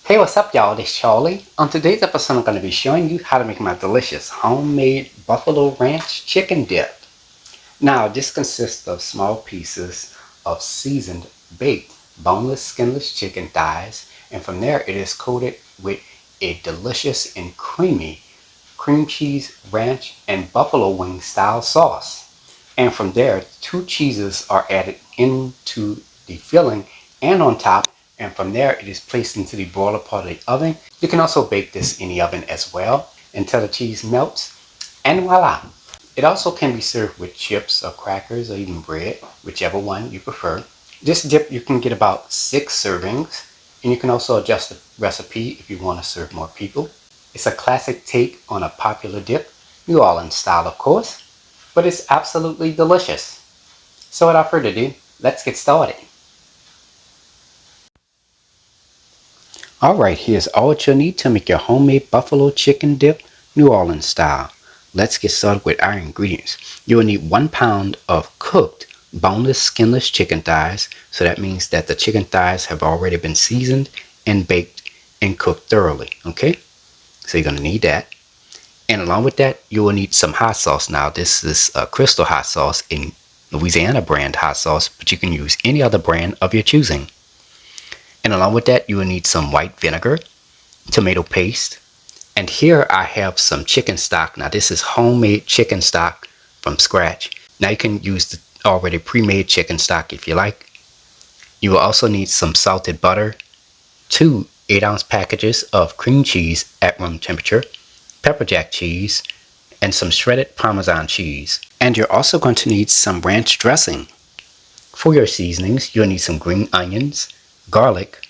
Hey, what's up, y'all? This is Charlie. On today's episode, I'm going to be showing you how to make my delicious homemade Buffalo Ranch chicken dip. Now, this consists of small pieces of seasoned, baked, boneless, skinless chicken thighs, and from there it is coated with a delicious and creamy cream cheese, ranch, and buffalo wing style sauce. And from there, 2 cheeses are added into the filling and on top, and from there it is placed into the broiler part of the oven. You can also bake this in the oven as well until the cheese melts, and voila! It also can be served with chips or crackers or even bread, whichever one you prefer. This dip you can get about 6 servings, and you can also adjust the recipe if you want to serve more people. It's a classic take on a popular dip, New Orleans style of course, but it's absolutely delicious. So without further ado, let's get started. Alright, here's all what you'll need to make your homemade buffalo chicken dip New Orleans style. Let's get started with our ingredients. You will need 1 pound of cooked boneless skinless chicken thighs, so that means that the chicken thighs have already been seasoned and baked and cooked thoroughly, okay? So you're going to need that. And along with that, you will need some hot sauce. Now this is a Crystal hot sauce, in Louisiana brand hot sauce, but you can use any other brand of your choosing. And along with that, you will need some white vinegar, tomato paste, and here I have some chicken stock. Now this is homemade chicken stock from scratch. Now you can use the already pre-made chicken stock if you like. You will also need some salted butter, 2 8-ounce packages of cream cheese at room temperature, pepper jack cheese, and some shredded Parmesan cheese. And you're also going to need some ranch dressing. For your seasonings, you'll need some green onions, garlic,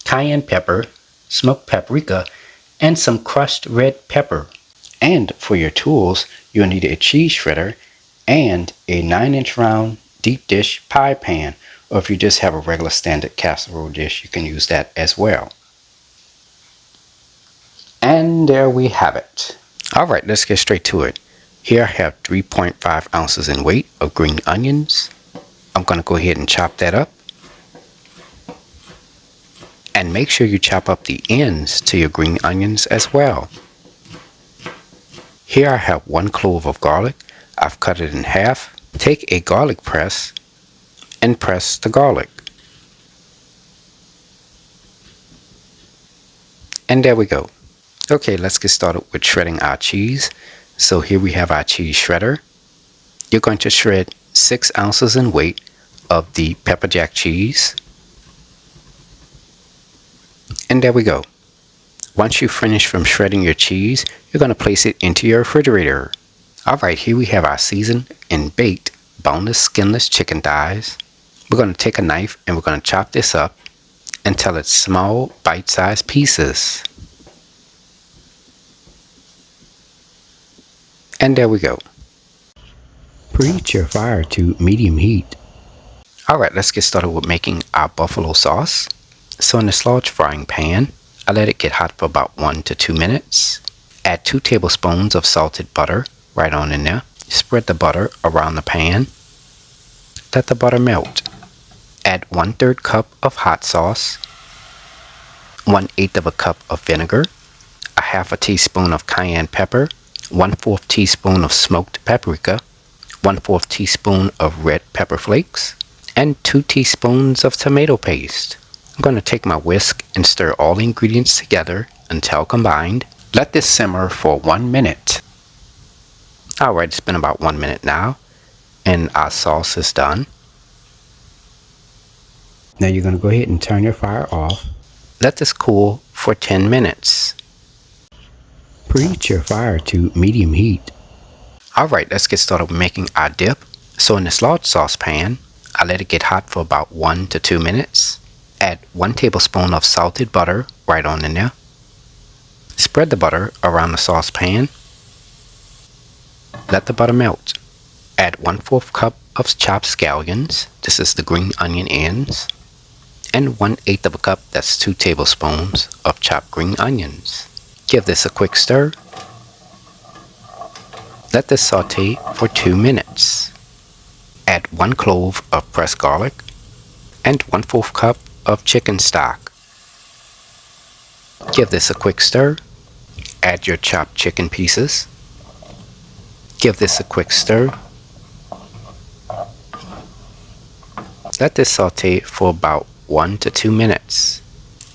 cayenne pepper, smoked paprika, and some crushed red pepper. And for your tools, you'll need a cheese shredder and a 9-inch round deep dish pie pan, or if you just have a regular standard casserole dish, you can use that as well. And there we have it. Alright, let's get straight to it. Here I have 3.5 ounces in weight of green onions. I'm going to go ahead and chop that up. And make sure you chop up the ends to your green onions as well. Here I have 1 clove of garlic. I've cut it in half. Take a garlic press and press the garlic. And there we go. Okay, let's get started with shredding our cheese. So here we have our cheese shredder. You're going to shred 6 ounces in weight of the pepper jack cheese. And there we go. Once you finish from shredding your cheese, you're going to place it into your refrigerator. Alright, here we have our seasoned and baked boneless skinless chicken thighs. We're going to take a knife and we're going to chop this up until it's small bite-sized pieces. And there we go. Preheat your fire to medium heat. Alright, let's get started with making our buffalo sauce. So in this large frying pan, I let it get hot for about 1 to 2 minutes. Add 2 tablespoons of salted butter right on in there. Spread the butter around the pan. Let the butter melt. Add 1/3 cup of hot sauce, 1/8 of a cup of vinegar, a half a teaspoon of cayenne pepper, 1/4 teaspoon of smoked paprika, 1/4 teaspoon of red pepper flakes, and 2 teaspoons of tomato paste. I'm going to take my whisk and stir all the ingredients together until combined. Let this simmer for 1 minute. Alright, it's been about 1 minute now, and our sauce is done. Now you're going to go ahead and turn your fire off. Let this cool for 10 minutes. Preheat your fire to medium heat. Alright, let's get started with making our dip. So in this large saucepan, I let it get hot for about 1 to 2 minutes. Add 1 tablespoon of salted butter right on in there. Spread the butter around the saucepan. Let the butter melt. Add 1/4 cup of chopped scallions. This is the green onion ends. And 1/8 of a cup, that's 2 tablespoons of chopped green onions. Give this a quick stir. Let this saute for 2 minutes. Add 1 clove of pressed garlic and 1/4 cup of chicken stock. Give this a quick stir. Add your chopped chicken pieces. Give this a quick stir. Let this saute for about 1 to 2 minutes.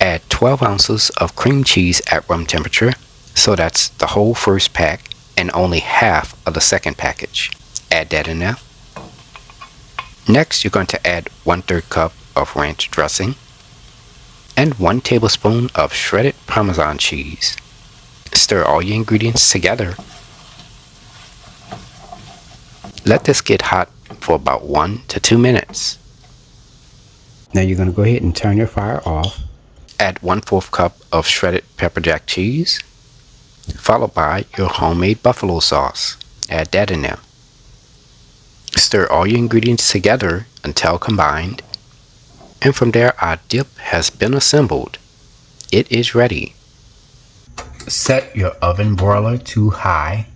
Add 12 ounces of cream cheese at room temperature, so that's the whole first pack and only half of the second package. Add that in there. Next, you're going to add 1/3 cup of ranch dressing and 1 tablespoon of shredded Parmesan cheese. Stir all your ingredients together. Let this get hot for about 1 to 2 minutes. Now you're going to go ahead and turn your fire off. Add 1/4 cup of shredded pepper jack cheese, followed by your homemade buffalo sauce. Add that in there. Stir all your ingredients together until combined. And from there, our dip has been assembled. It is ready. Set your oven broiler to high.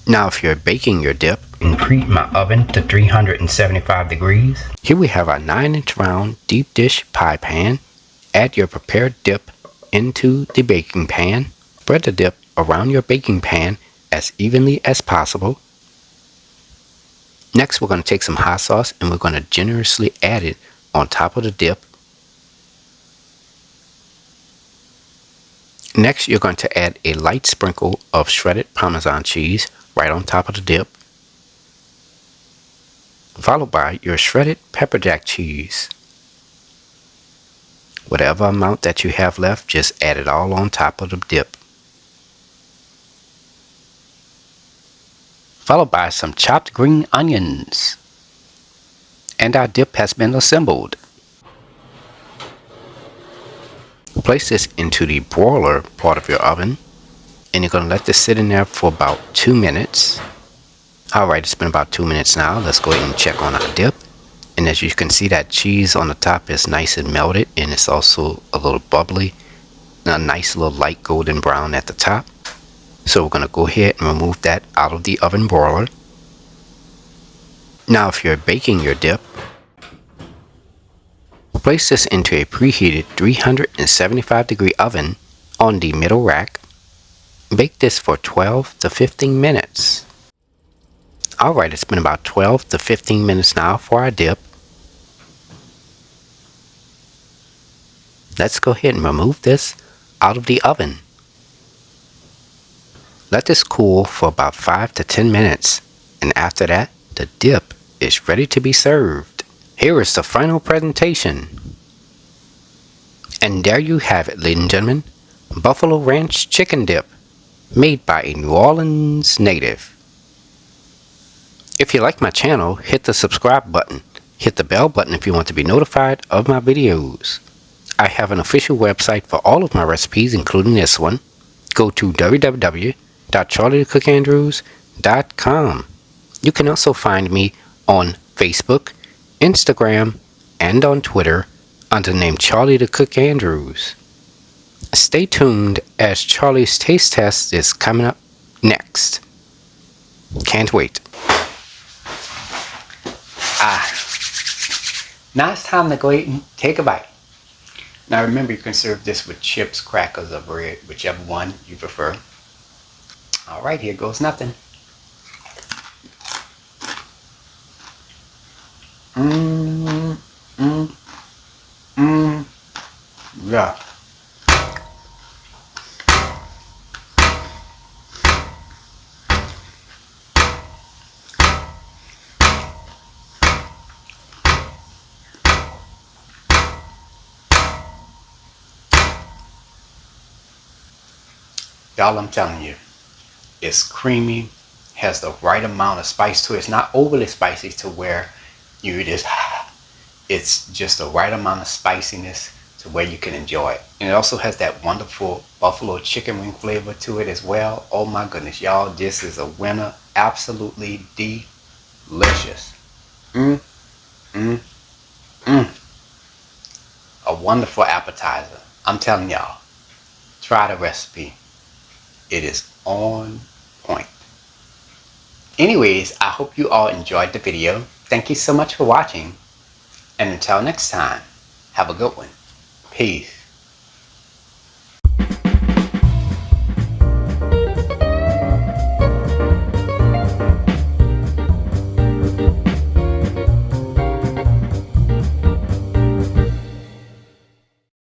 Now if you're baking your dip, preheat my oven to 375 degrees. Here we have our 9-inch round deep dish pie pan. Add your prepared dip into the baking pan. Spread the dip around your baking pan as evenly as possible. Next, we're going to take some hot sauce and we're going to generously add it on top of the dip. Next, you're going to add a light sprinkle of shredded Parmesan cheese right on top of the dip, followed by your shredded pepper jack cheese. Whatever amount that you have left, just add it all on top of the dip. Followed by some chopped green onions. And our dip has been assembled. Place this into the broiler part of your oven, and you're going to let this sit in there for about 2 minutes. Alright, it's been about 2 minutes now. Let's go ahead and check on our dip. And as you can see, that cheese on the top is nice and melted, and it's also a little bubbly. A nice little light golden brown at the top. So we're going to go ahead and remove that out of the oven broiler. Now if you're baking your dip, place this into a preheated 375 degree oven on the middle rack. Bake this for 12 to 15 minutes. Alright, it's been about 12 to 15 minutes now for our dip. Let's go ahead and remove this out of the oven. Let this cool for about 5 to 10 minutes, and after that, the dip is ready to be served. Here is the final presentation. And there you have it, ladies and gentlemen, Buffalo Ranch Chicken Dip, made by a New Orleans native. If you like my channel, hit the subscribe button. Hit the bell button if you want to be notified of my videos. I have an official website for all of my recipes, including this one. Go to www.charliethecookandrews.com. You can also find me on Facebook, Instagram, and on Twitter under the name Charlie the Cook Andrews. Stay tuned as Charlie's Taste Test is coming up next. Can't wait. Now it's time to go eat and take a bite. Now remember, you can serve this with chips, crackers, or bread, whichever one you prefer. Alright, here goes nothing. Yeah. Y'all, I'm telling you, it's creamy, has the right amount of spice to it. It's not overly spicy to where you just, it's just the right amount of spiciness to where you can enjoy it. And it also has that wonderful buffalo chicken wing flavor to it as well. Oh my goodness, y'all, this is a winner. Absolutely delicious. A wonderful appetizer. I'm telling y'all, try the recipe. It is on point. Anyways, I hope you all enjoyed the video. Thank you so much for watching. And until next time, have a good one. Peace.